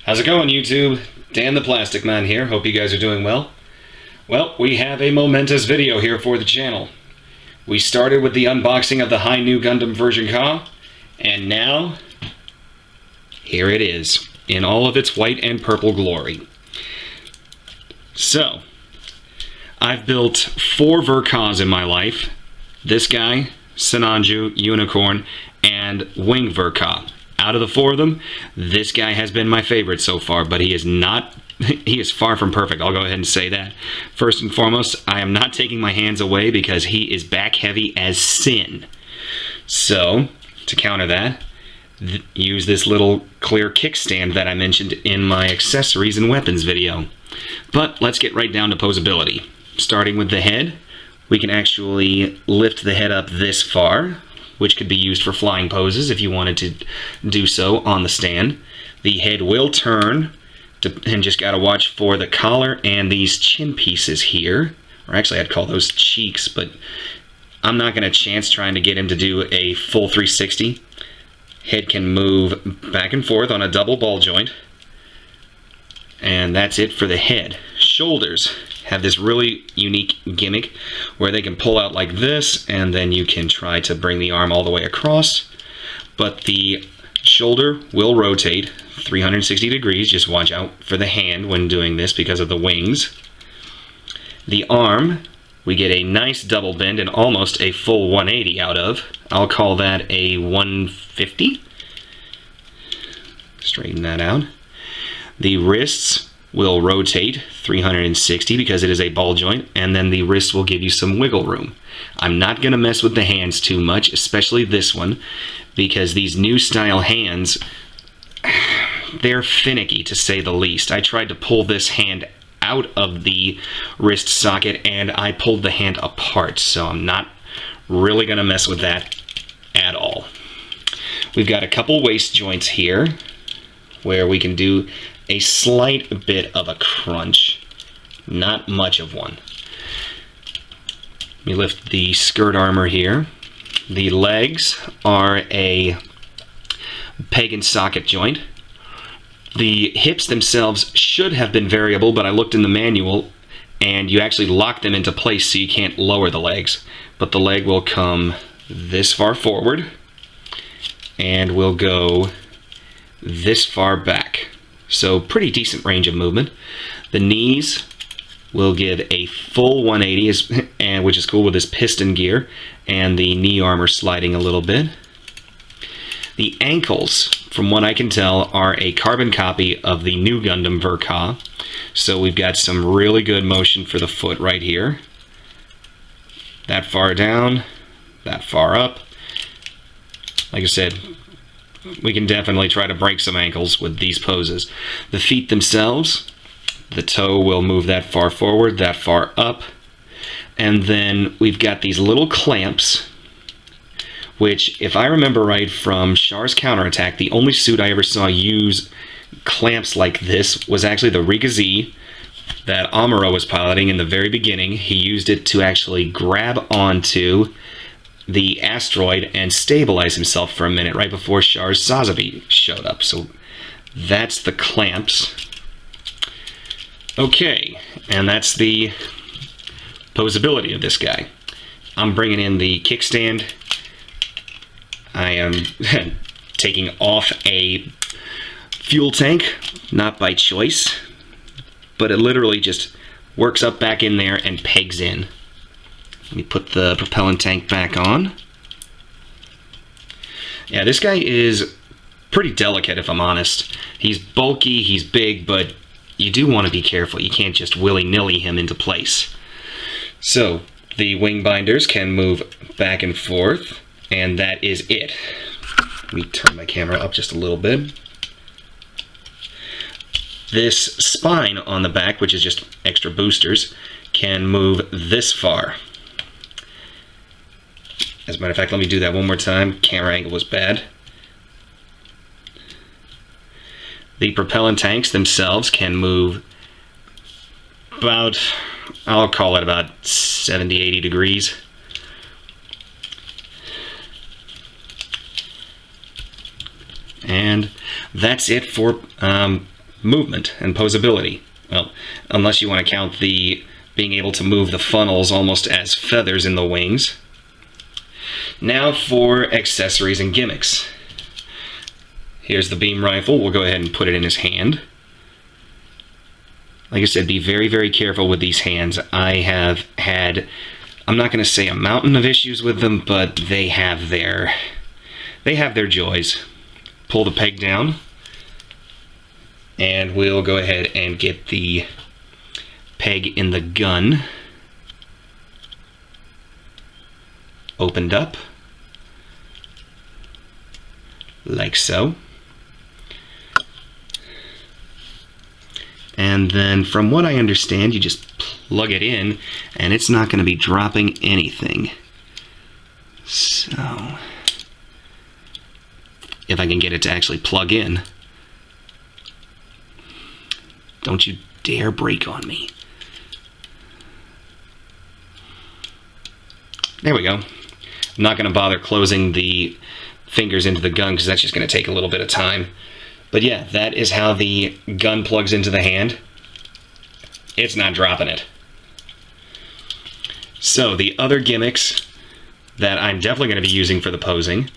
How's it going, YouTube? Dan the Plastic Man here. Hope you guys are doing well. Well, we have a momentous video here for the channel. We started with the unboxing of the High New Gundam version Ka, and now here it is in all of its white and purple glory. So, I've built 4 Verkas in my life. This guy, Sinanju, Unicorn, and Wing Verka. Out of the 4 of them, this guy has been my favorite so far, but he is far from perfect. I'll go ahead and say that. First and foremost, I am not taking my hands away because he is back heavy as sin. So, to counter that, use this little clear kickstand that I mentioned in my accessories and weapons video. But let's get right down to poseability. Starting with the head, we can actually lift the head up this far, which could be used for flying poses if you wanted to do so on the stand. The head will turn, and just gotta watch for the collar and these chin pieces here. Or actually, I'd call those cheeks, but I'm not gonna chance trying to get him to do a full 360. Head can move back and forth on a double ball joint. And that's it for the head. Shoulders have this really unique gimmick where they can pull out like this, and then you can try to bring the arm all the way across. But the shoulder will rotate 360 degrees. Just watch out for the hand when doing this because of the wings. The arm, we get a nice double bend and almost a full 180 out of. I'll call that a 150. Straighten that out. The wrists will rotate 360 because it is a ball joint, and then the wrist will give you some wiggle room. I'm not going to mess with the hands too much, especially this one, because these new style hands, they're finicky to say the least. I tried to pull this hand out of the wrist socket and I pulled the hand apart, so I'm not really going to mess with that at all. We've got a couple waist joints here where we can do a slight bit of a crunch, not much of one. Let me lift the skirt armor here. The legs are a peg and socket joint. The hips themselves should have been variable, but I looked in the manual and you actually lock them into place so you can't lower the legs. But the leg will come this far forward and will go this far back. So pretty decent range of movement. The knees will give a full 180, which is cool with this piston gear and the knee armor sliding a little bit. The ankles, from what I can tell, are a carbon copy of the new Gundam Verka. So we've got some really good motion for the foot right here. That far down, that far up. Like I said, we can definitely try to break some ankles with these poses. The feet themselves, the toe will move that far forward, that far up. And then we've got these little clamps, which, if I remember right from Char's Counterattack, the only suit I ever saw use clamps like this was actually the Riga Z that Amuro was piloting in the very beginning. He used it to actually grab onto the asteroid and stabilize himself for a minute right before Char's Saber showed up. So that's the clamps. Okay, and that's the poseability of this guy. I'm bringing in the kickstand. I am taking off a fuel tank, not by choice, but it literally just works up back in there and pegs in. Let me put the propellant tank back on. Yeah, this guy is pretty delicate, if I'm honest. He's bulky, he's big, but you do want to be careful. You can't just willy-nilly him into place. So, the wing binders can move back and forth, and that is it. Let me turn my camera up just a little bit. This spine on the back, which is just extra boosters, can move this far. As a matter of fact, let me do that one more time. Camera angle was bad. The propellant tanks themselves can move about, I'll call it about 70, 80 degrees. And that's it for movement and posability. Well, unless you want to count the being able to move the funnels almost as feathers in the wings. Now for accessories and gimmicks. Here's the beam rifle. We'll go ahead and put it in his hand. Like I said, be very, very careful with these hands. I have had, I'm not going to say a mountain of issues with them, but they have their joys. Pull the peg down, and we'll go ahead and get the peg in the gun opened up, like so. And then from what I understand, you just plug it in and it's not going to be dropping anything. So, if I can get it to actually plug in. Don't you dare break on me. There we go. I'm not going to bother closing the fingers into the gun because that's just going to take a little bit of time. But yeah, that is how the gun plugs into the hand. It's not dropping it. So the other gimmicks that I'm definitely going to be using for the posing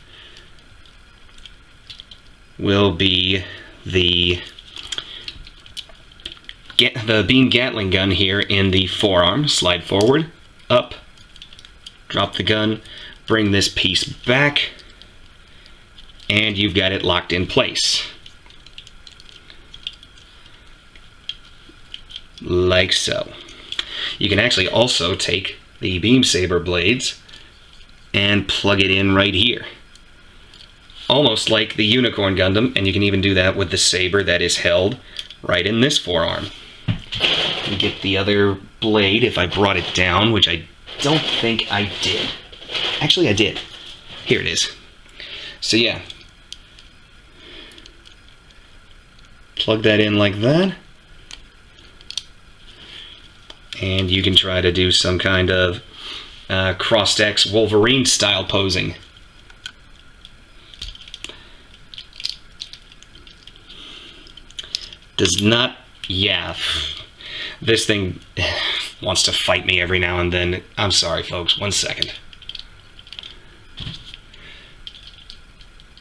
will be the beam Gatling gun here in the forearm. Slide forward, up, drop the gun, bring this piece back, and you've got it locked in place. Like so. You can actually also take the beam saber blades and plug it in right here. Almost like the Unicorn Gundam, and you can even do that with the saber that is held right in this forearm. And get the other blade if I brought it down, which I don't think I did. Actually, I did. Here it is. So yeah. Plug that in like that. And you can try to do some kind of cross-X Wolverine style posing. Does not, yeah, this thing wants to fight me every now and then. I'm sorry folks, 1 second.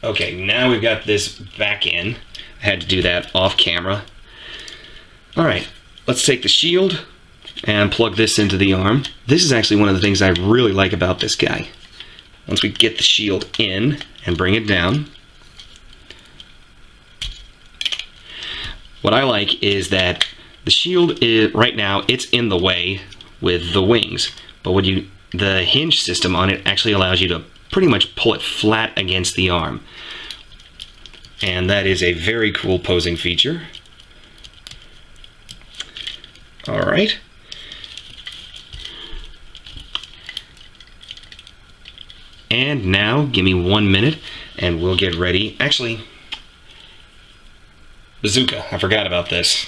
Okay, now we've got this back in. I had to do that off camera. Alright, let's take the shield and plug this into the arm. This is actually one of the things I really like about this guy. Once we get the shield in and bring it down, what I like is that the shield is, right now, it's in the way with the wings, but when the hinge system on it actually allows you to pretty much pull it flat against the arm. And that is a very cool posing feature. Alright. And now, give me 1 minute, and we'll get ready. Actually, bazooka, I forgot about this.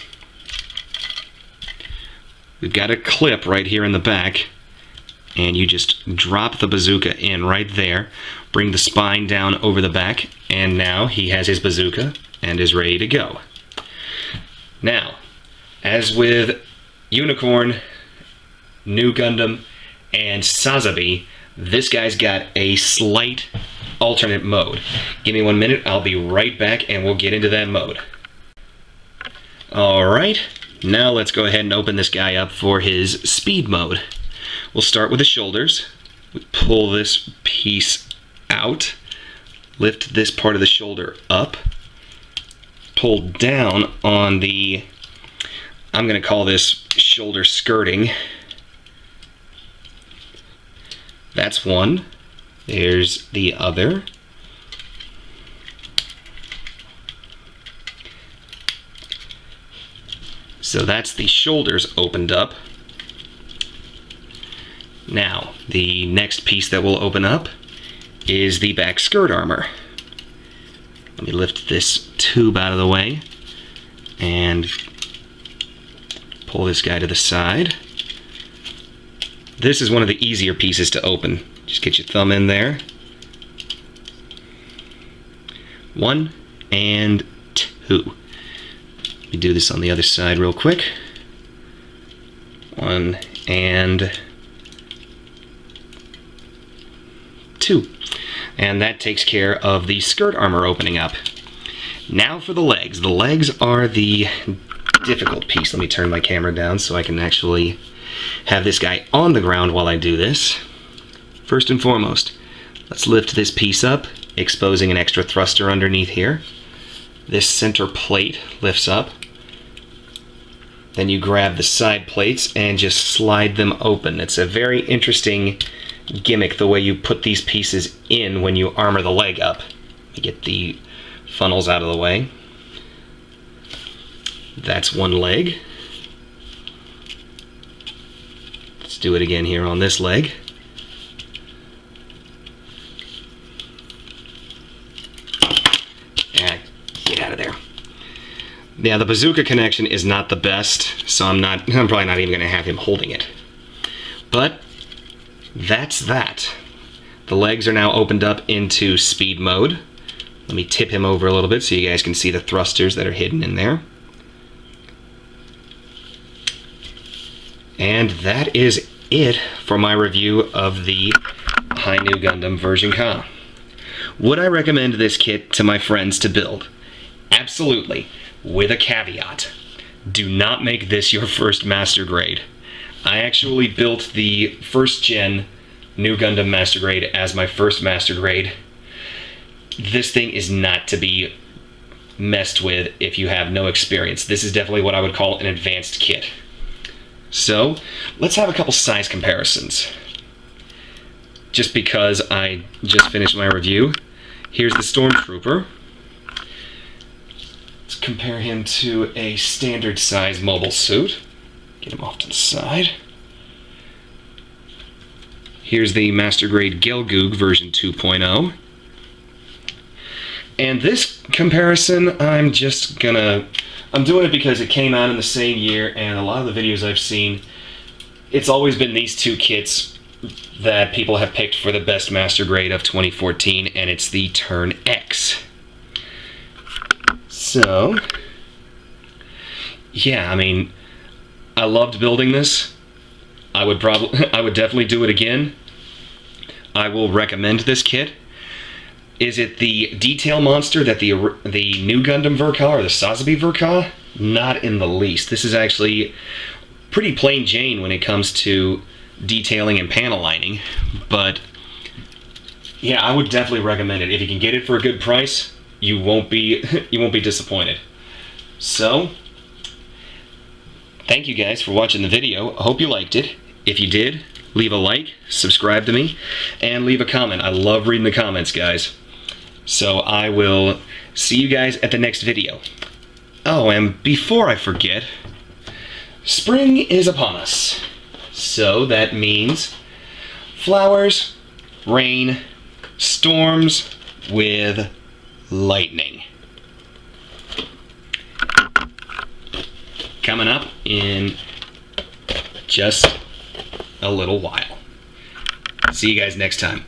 We've got a clip right here in the back, and you just drop the bazooka in right there, bring the spine down over the back, and now he has his bazooka and is ready to go. Now, as with Unicorn, New Gundam, and Sazabi, this guy's got a slight alternate mode. Give me 1 minute, I'll be right back and we'll get into that mode. Alright, now let's go ahead and open this guy up for his speed mode. We'll start with the shoulders. We pull this piece out, lift this part of the shoulder up, pull down on the, I'm going to call this shoulder skirting. That's one. There's the other. So that's the shoulders opened up. Now, the next piece that will open up is the back skirt armor. Let me lift this tube out of the way and pull this guy to the side. This is one of the easier pieces to open. Just get your thumb in there. 1 and 2. Let me do this on the other side real quick. 1 and 2. And that takes care of the skirt armor opening up. Now for the legs. The legs are the difficult piece. Let me turn my camera down so I can actually have this guy on the ground while I do this. First and foremost, let's lift this piece up, exposing an extra thruster underneath here. This center plate lifts up. Then you grab the side plates and just slide them open. It's a very interesting gimmick the way you put these pieces in when you armor the leg up. Let me get the funnels out of the way. That's one leg. Let's do it again here on this leg. Get out of there. Yeah, the bazooka connection is not the best, so I'm probably not even going to have him holding it. But that's that. The legs are now opened up into speed mode. Let me tip him over a little bit so you guys can see the thrusters that are hidden in there. And that is it for my review of the High New Gundam version Ka. Would I recommend this kit to my friends to build? Absolutely, with a caveat. Do not make this your first master grade. I actually built the first gen New Gundam master grade as my first master grade. This thing is not to be messed with if you have no experience. This is definitely what I would call an advanced kit. So, let's have a couple size comparisons. Just because I just finished my review. Here's the Stormtrooper. Let's compare him to a standard size mobile suit. Get him off to the side. Here's the Master Grade Gelgoog version 2.0. And this comparison, I'm doing it because it came out in the same year, and a lot of the videos I've seen, it's always been these two kits that people have picked for the best master grade of 2014, and it's the Turn X. So, yeah, I mean, I loved building this. I would definitely do it again. I will recommend this kit. Is it the detail monster that the New Gundam Verka or the Sazabi Verka? Not in the least. This is actually pretty plain Jane when it comes to detailing and panel lining. But yeah, I would definitely recommend it. If you can get it for a good price, you won't be disappointed. So, thank you guys for watching the video. I hope you liked it. If you did, leave a like, subscribe to me, and leave a comment. I love reading the comments, guys. So I will see you guys at the next video. Oh, and before I forget, spring is upon us. So that means flowers, rain, storms with lightning. Coming up in just a little while. See you guys next time.